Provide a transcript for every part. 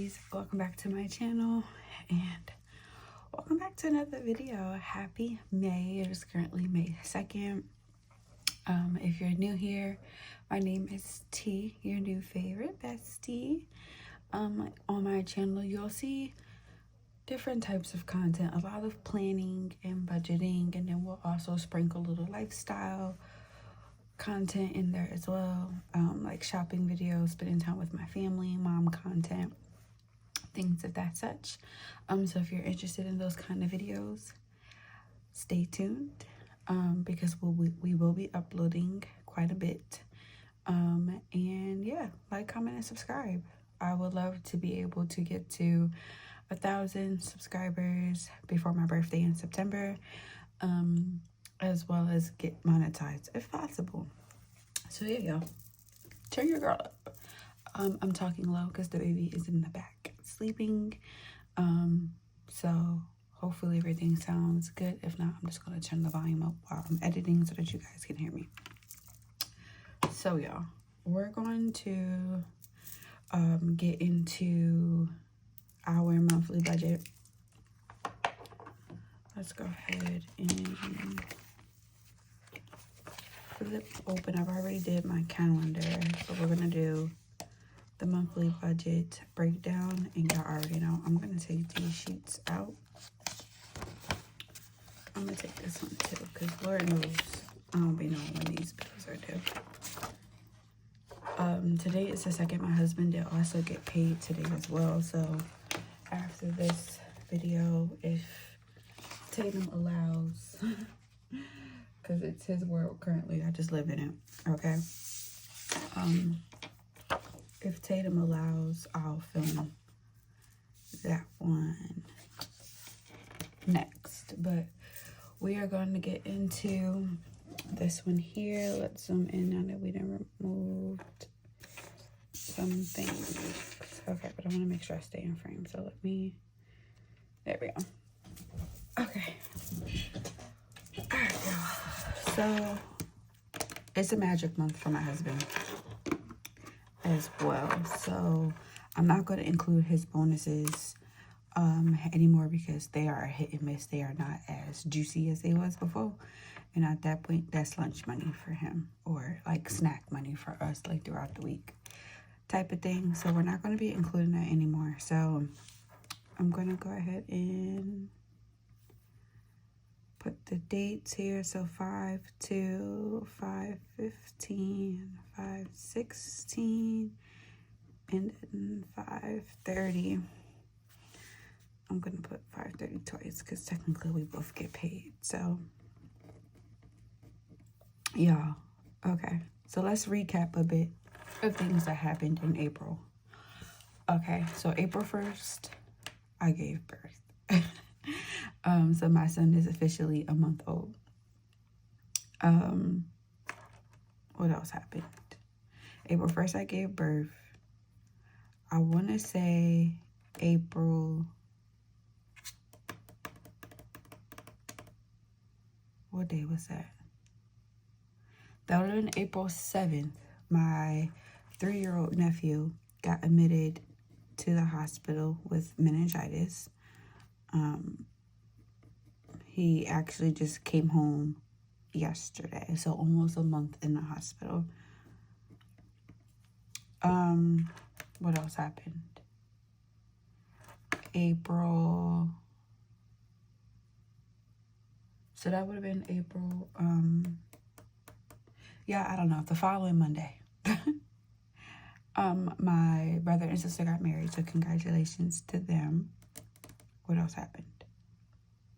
besties, welcome back to my channel and welcome back to another video. Happy May. It is currently May 2nd. If you're new here, my name is T, your new favorite bestie. On my channel you'll see different types of content, a lot of planning and budgeting, and then we'll also sprinkle a little lifestyle content in there as well, like shopping videos, spending time with my family, mom content, things of that such. So if you're interested in those kind of videos, stay tuned, because we will be uploading quite a bit. And yeah, like, comment, and subscribe. I would love to be able to get to 1,000 subscribers before my birthday in September, as well as get monetized if possible. So yeah, y'all, turn your girl up. I'm talking low because the baby is in the back sleeping, so hopefully everything sounds good. If not, I'm just going to turn the volume up while I'm editing so that you guys can hear me. So y'all, we're going to get into our monthly budget. Let's go ahead and flip open. I've already did my calendar, but we're gonna do the monthly budget breakdown, and y'all already know I'm gonna take these sheets out. I'm gonna take this one too, because Lord knows I don't be knowing when these bills are due. Today is the 2nd. My husband did also get paid today as well, so after this video, if Tatum allows, because it's his world currently, I just live in it, okay? If Tatum allows, I'll film that one next, but we are going to get into this one here. Let's zoom in now that we done removed some things. Okay, but I want to make sure I stay in frame, so let me, there we go. Okay. All right, y'all. So it's a magic month for my husband as well, so I'm not going to include his bonuses anymore because they are a hit and miss. They are not as juicy as they was before, and at that point that's lunch money for him, or like snack money for us, like throughout the week type of thing. So we're not going to be including that anymore. So I'm going to go ahead and put the dates here. So 5/2, 5/15, 5/16, and then 5/30. I'm gonna put 5/30 twice because technically we both get paid. So y'all, okay, so let's recap a bit of things that happened in April. Okay, so April 1st, I gave birth. So my son is officially a month old. What else happened? April 1st, I gave birth. I want to say April, what day was that? That would have been April 7th. My 3-year-old nephew got admitted to the hospital with meningitis. He actually just came home yesterday, so almost a month in the hospital. What else happened? April, so that would have been April, yeah, I don't know, the following Monday. My brother and sister got married, so congratulations to them. What else happened?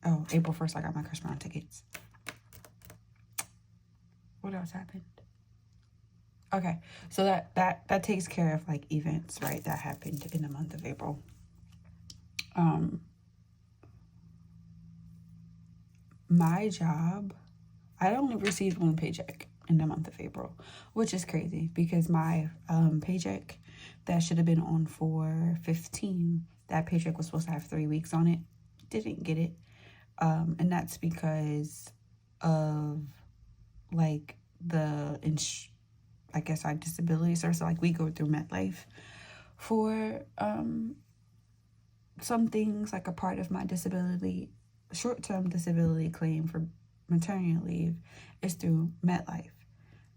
Oh, April 1st, I got my Chris Brown tickets. What else happened? Okay, so that takes care of like events, right, that happened in the month of April. My job, I only received one paycheck in the month of April, which is crazy because my paycheck that should have been on for 15, that paycheck was supposed to have 3 weeks on it. Didn't get it. And that's because of like I guess our disability service. So like we go through MetLife for some things, like a part of my disability, short-term disability claim for maternity leave is through MetLife.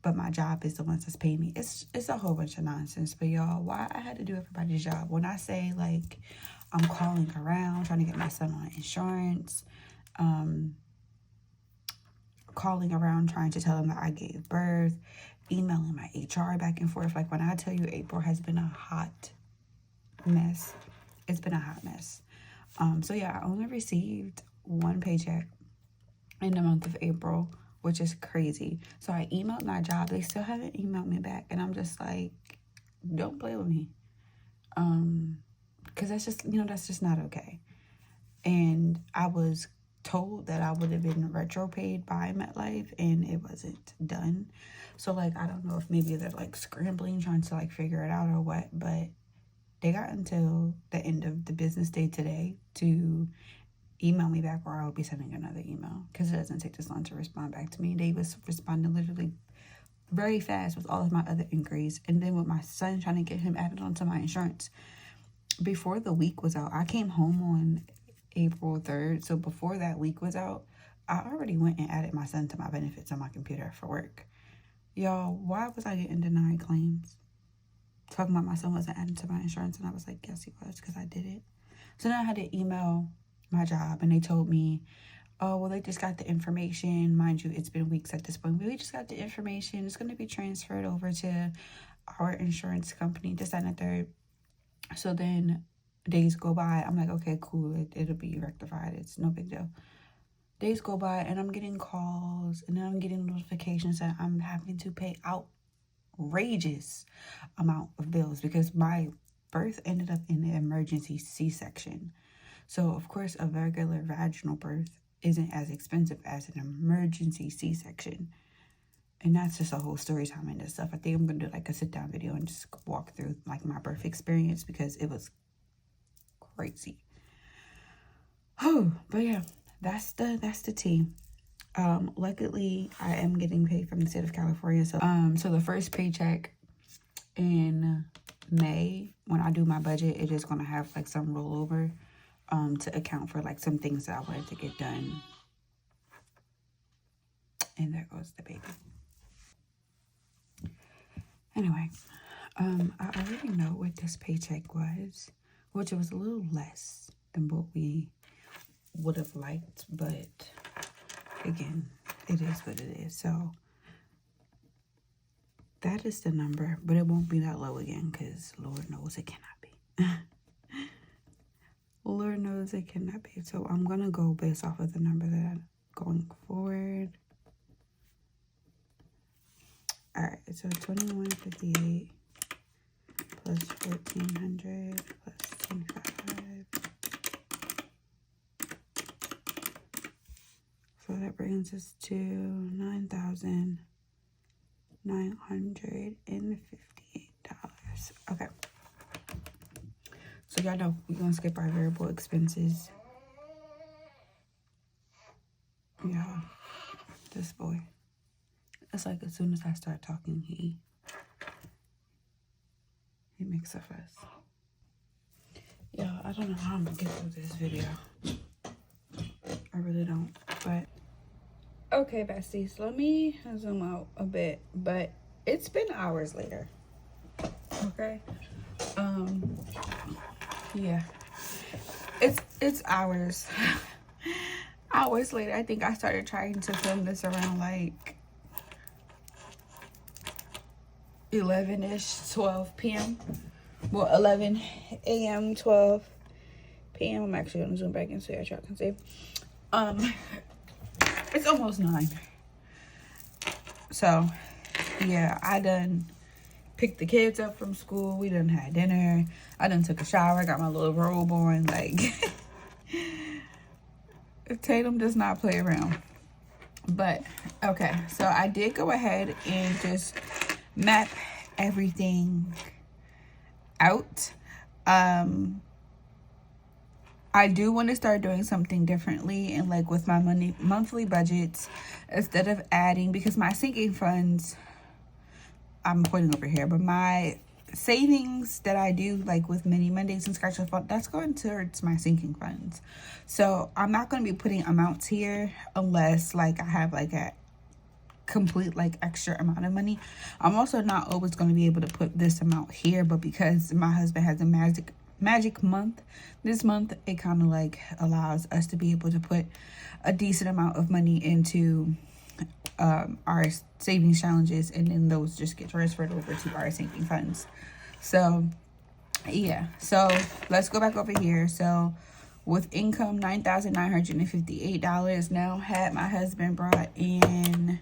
But my job is the ones that's paying me. It's a whole bunch of nonsense. But y'all, why I had to do everybody's job? When I say, like, I'm calling around trying to get my son on insurance, calling around trying to tell him that I gave birth, emailing my HR back and forth. Like, when I tell you April has been a hot mess, it's been a hot mess. So yeah, I only received one paycheck in the month of April, which is crazy. So I emailed my job. They still haven't emailed me back. And I'm just like, don't play with me. Because that's just, that's just not okay. And I was told that I would have been retro paid by MetLife, and it wasn't done. So, like, I don't know if maybe they're, like, scrambling, trying to, like, figure it out or what. But they got until the end of the business day today to email me back, or I'll be sending another email, because it doesn't take this long to respond back to me. They was responding literally very fast with all of my other inquiries, and then with my son, trying to get him added onto my insurance before the week was out. I came home on April 3rd, so before that week was out, I already went and added my son to my benefits on my computer for work. Y'all, why was I getting denied claims? Talking about my son wasn't added to my insurance, and I was like, yes, he was, because I did it. So then I had to email my job, and they told me, oh, well, they just got the information. Mind you, it's been weeks at this point, but we just got the information. It's going to be transferred over to our insurance company, this, that, and the third. So then days go by. I'm like, okay, cool. It'll be rectified. It's no big deal. Days go by, and I'm getting calls, and then I'm getting notifications that I'm having to pay outrageous amount of bills because my birth ended up in an emergency C-section. So, of course, a regular vaginal birth isn't as expensive as an emergency C-section. And that's just a whole story time and this stuff. I think I'm going to do, like, a sit-down video and just walk through, like, my birth experience because it was crazy. Oh, but yeah, that's the tea. Luckily, I am getting paid from the state of California. So, so the first paycheck in May, when I do my budget, it is going to have, like, some rollover. To account for, like, some things that I wanted to get done. And there goes the baby. Anyway, I already know what this paycheck was, which it was a little less than what we would have liked, but again, it is what it is. So that is the number, but it won't be that low again because Lord knows it cannot be. Lord knows it cannot be. So I'm going to go based off of the number that I'm going forward. All right. So 2158 plus 1400 plus 25. So that brings us to $9,958. Okay. So y'all know we're going to skip our variable expenses. Yeah, this boy. It's like as soon as I start talking, he makes a fuss. Yeah, I don't know how I'm going to get through this video. I really don't. But, okay, besties, let me zoom out a bit. But it's been hours later. Okay? Yeah, it's hours later. I think I started trying to film this around like 11ish, 12 p.m. Well, 11 a.m., 12 p.m. I'm actually gonna zoom back in so y'all can see. It's almost 9. So yeah, I done picked the kids up from school. We done had dinner. I done took a shower. Got my little robe on. Like, Tatum does not play around. But, okay. So, I did go ahead and just map everything out. I do want to start doing something differently. And, like, with my monthly budgets, instead of adding, because my sinking funds, I'm pointing over here, but my savings that I do, like with mini Mondays and scratch off, that's going towards my sinking funds. So I'm not going to be putting amounts here unless like I have like a complete like extra amount of money. I'm also not always going to be able to put this amount here, but because my husband has a magic month this month, it kind of like allows us to be able to put a decent amount of money into our savings challenges, and then those just get transferred over to our sinking funds. So yeah, so let's go back over here. So with income $9,958, now had my husband brought in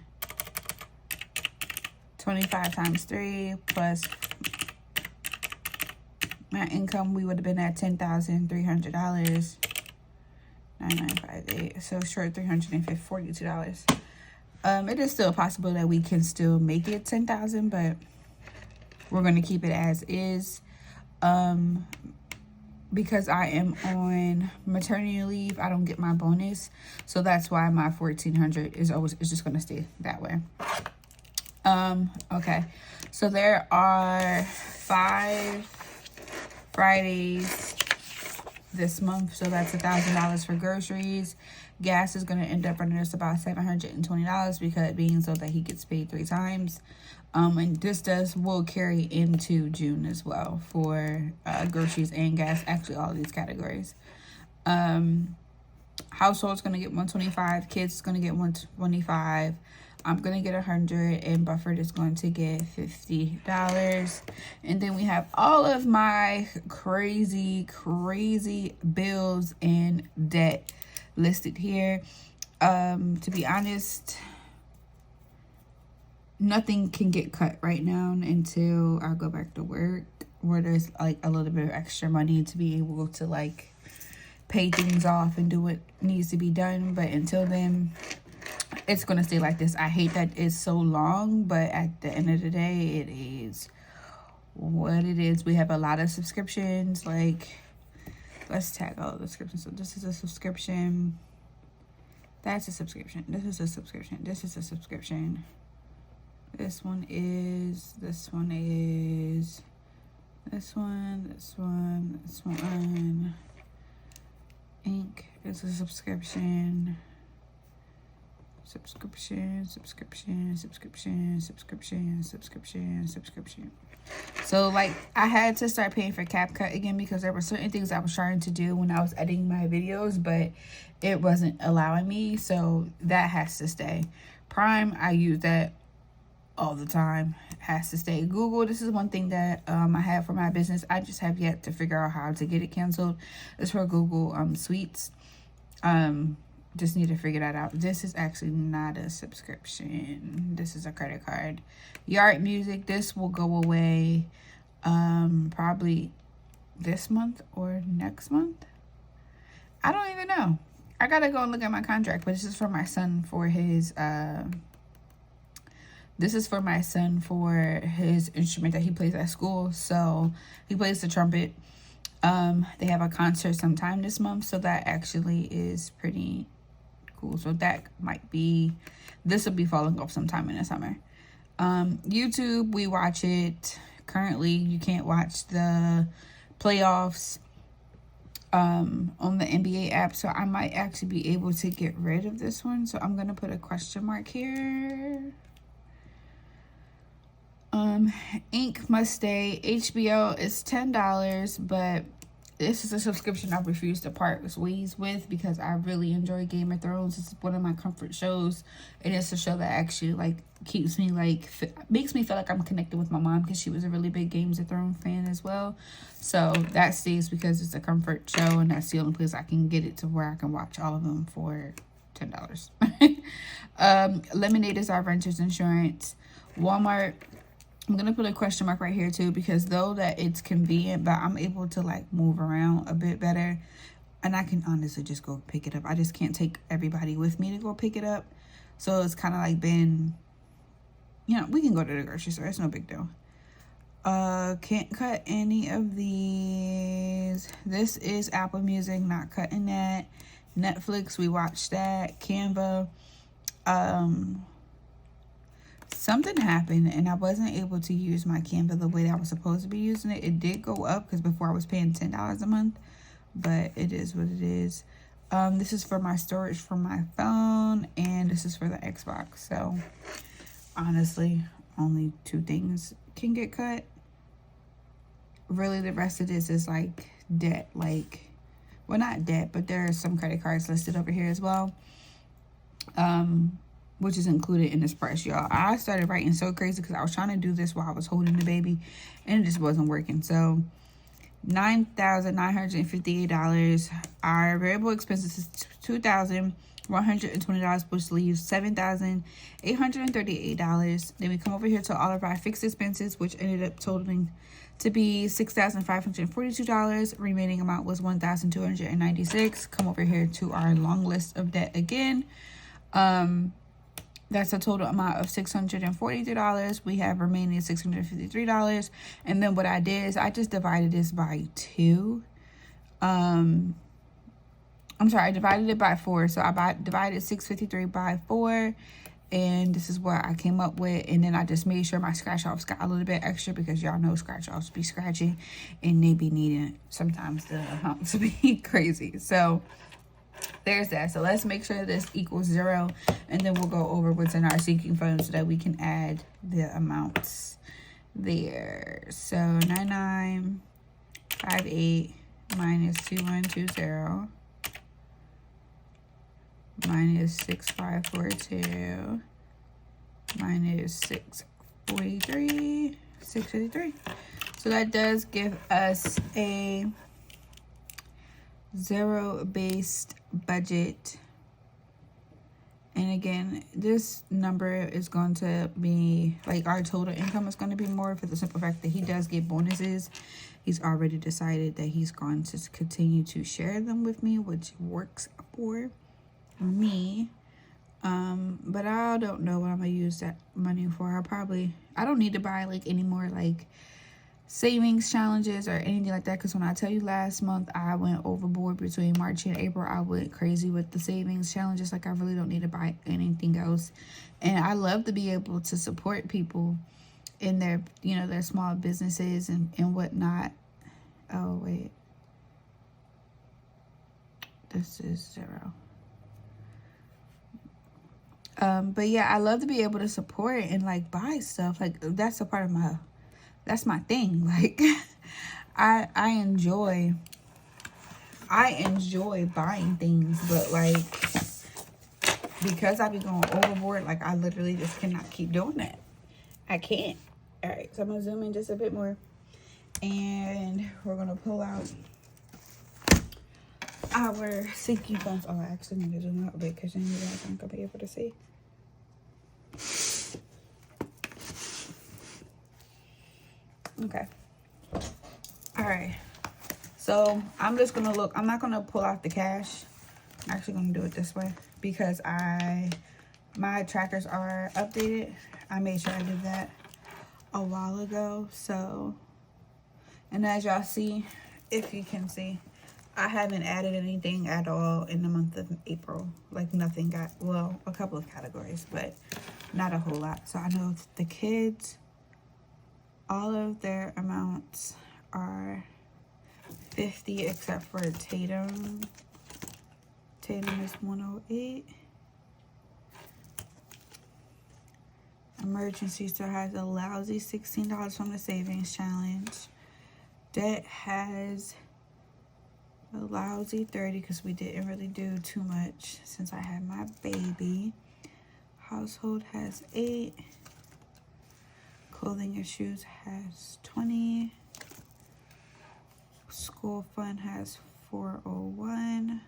25 times 3 plus my income, we would have been at $10,300. 9958, so short $342. It is still possible that we can still make it 10,000, but we're going to keep it as is. Because I am on maternity leave, I don't get my bonus, so that's why my $1,400 is just going to stay that way. Okay, so there are 5 Fridays this month, so that's $1,000 for groceries. Gas is going to end up running us about $720 because being so that he gets paid 3 times. And this will carry into June as well for groceries and gas, actually all of these categories. Household's going to get $125, kids is going to get $125. I'm going to get $100, and Buffett is going to get $50. And then we have all of my crazy bills and debt listed here. To be honest, nothing can get cut right now until I go back to work, where there's like a little bit of extra money to be able to like pay things off and do what needs to be done. But until then, it's going to stay like this. I hate that it's so long, but at the end of the day, it is what it is. We have a lot of subscriptions. Like, let's tag all the subscriptions. So this is a subscription. That's a subscription. This is a subscription. This is a subscription. This one is. This one is. This one. This one. This one. Ink is a subscription. Subscription. So like I had to start paying for CapCut again because there were certain things I was trying to do when I was editing my videos, but it wasn't allowing me, so that has to stay. Prime, I use that all the time, has to stay. Google, this is one thing that I have for my business. I just have yet to figure out how to get it canceled. It's for Google Suites. Just need to figure that out. This is actually not a subscription. This is a credit card. Yard Music, this will go away probably this month or next month. I don't even know. I gotta go and look at my contract, but this is for my son for his instrument that he plays at school. So he plays the trumpet. They have a concert sometime this month, so that actually is pretty cool. So that might be, this will be falling off sometime in the summer. YouTube, we watch it. Currently, you can't watch the playoffs on the NBA app, so I might actually be able to get rid of this one. So I'm gonna put a question mark here. Ink must stay. HBO is $10, but this is a subscription I refuse to part ways with because I really enjoy Game of Thrones. It's one of my comfort shows, and it's a show that actually like keeps me like makes me feel like I'm connected with my mom because she was a really big Games of Thrones fan as well. So that stays because it's a comfort show, and that's the only place I can get it to where I can watch all of them for $10. Lemonade is our renter's insurance. Walmart, I'm going to put a question mark right here too, because though that it's convenient, but I'm able to like move around a bit better, and I can honestly just go pick it up. I just can't take everybody with me to go pick it up. So it's kind of like been, you know, we can go to the grocery store. It's no big deal. Can't cut any of these. This is Apple Music, not cutting that. Netflix, we watched that. Canva. something happened and I wasn't able to use my Canva the way that I was supposed to be using it. It did go up because before I was paying $10 a month, but it is what it is. This is for my storage for my phone, and this is for the Xbox. So honestly, only 2 things can get cut. Really, the rest of this is like debt, like, well, not debt, but there are some credit cards listed over here as well, which is included in this price, y'all. I started writing so crazy because I was trying to do this while I was holding the baby and it just wasn't working. So $9,958. Our variable expenses is $2,120, which leaves $7,838. Then we come over here to all of our fixed expenses, which ended up totaling to be $6,542. Remaining amount was $1,296. Come over here to our long list of debt again. That's a total amount of $643. We have remaining $653. And then what I did is I just divided this by 2. I'm sorry, I divided it by 4. So I divided 653 by 4. And this is what I came up with. And then I just made sure my scratch offs got a little bit extra because y'all know scratch offs be scratching and they be needing sometimes the amount to be crazy. So there's that. So let's make sure this equals 0, and then we'll go over what's in our sinking fund so that we can add the amounts there. So 9958 minus 2120 minus 6542 minus 653. So that does give us a zero-based budget. And again, this number is going to be like our total income is going to be more for the simple fact that he does get bonuses. He's already decided that he's going to continue to share them with me, which works for me. But I don't know what I'm gonna use that money for. I don't need to buy like any more like savings challenges or anything like that, because when I tell you last month I went overboard between March and April, I went crazy with the savings challenges. Like I really don't need to buy anything else, and I love to be able to support people in their, you know, their small businesses and whatnot. Oh wait, this is 0. But yeah, I love to be able to support and like buy stuff. Like that's a part of that's my thing. Like I enjoy buying things, but like because I be going overboard, like I literally just cannot keep doing that. I can't. All right, so I'm gonna zoom in just a bit more, and we're gonna pull out our sinking funds. Oh, I actually need to zoom out a bit because then you guys aren't gonna be able to see. Okay. All right. So I'm just gonna look. I'm not gonna pull out the cash. I'm actually gonna do it this way because my trackers are updated. I made sure I did that a while ago. So, and as y'all see, if you can see, I haven't added anything at all in the month of April. Like nothing got, well, a couple of categories, but not a whole lot. So I know the kids, all of their amounts are 50 except for Tatum. Tatum is 108. Emergency still has a lousy $16 from the savings challenge. Debt has a lousy 30 because we didn't really do too much since I had my baby. Household has 8. Clothing and shoes has 20. School fund has 401.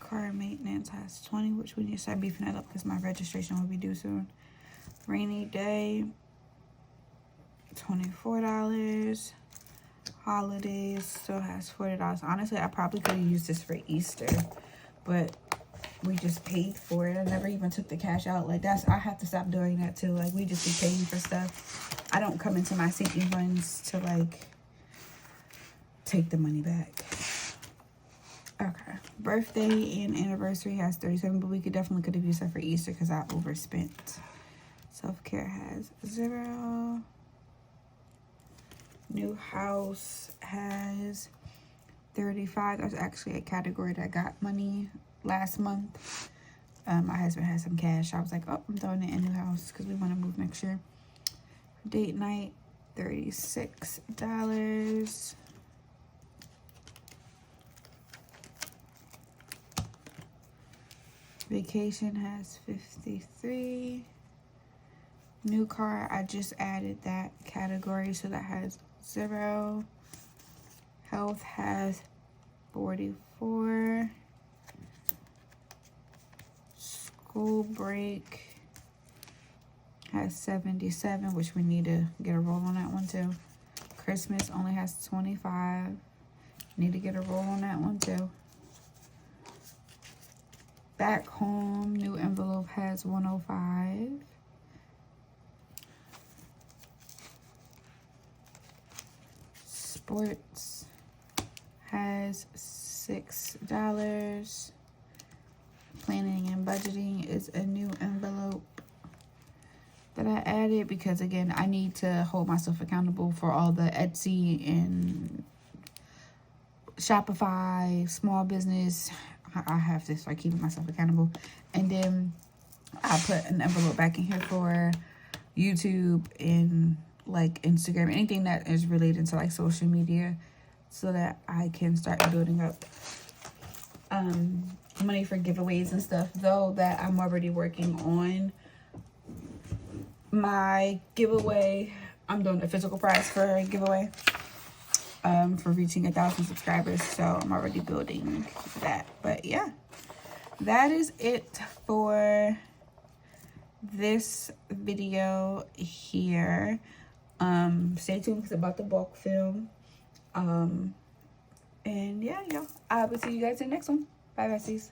Car maintenance has 20, which we need to start beefing that up because my registration will be due soon. Rainy day, $24. Holidays still has $40. Honestly, I probably could have used this for Easter, but we just paid for it. I never even took the cash out. Like I have to stop doing that too. Like we just be paying for stuff. I don't come into my sinking funds to like take the money back. Okay. Birthday and anniversary has 37, but we could have used that for Easter because I overspent. Self-care has 0. New house has 35. That was actually a category that got money last month. My husband had some cash. I was like, oh, I'm throwing it in new house because we want to move next year. Date night, $36. Vacation has 53. New car, I just added that category, so that has 0. Health has 44. School break has 77, which we need to get a roll on that one too. Christmas only has 25. Need to get a roll on that one too. Back home, new envelope has 105. Sports has $6. Planning and budgeting is a new envelope that I added because, again, I need to hold myself accountable for all the Etsy and Shopify, small business. I have to start keeping myself accountable. And then I put an envelope back in here for YouTube and like Instagram, anything that is related to like social media, so that I can start building up money for giveaways and stuff. Though that I'm already working on my giveaway. I'm doing a physical prize for a giveaway for reaching 1,000 subscribers, so I'm already building that. But yeah, that is it for this video here. Stay tuned because it's about the bulk film. And yeah, y'all, I will see you guys in the next one. Bye, besties.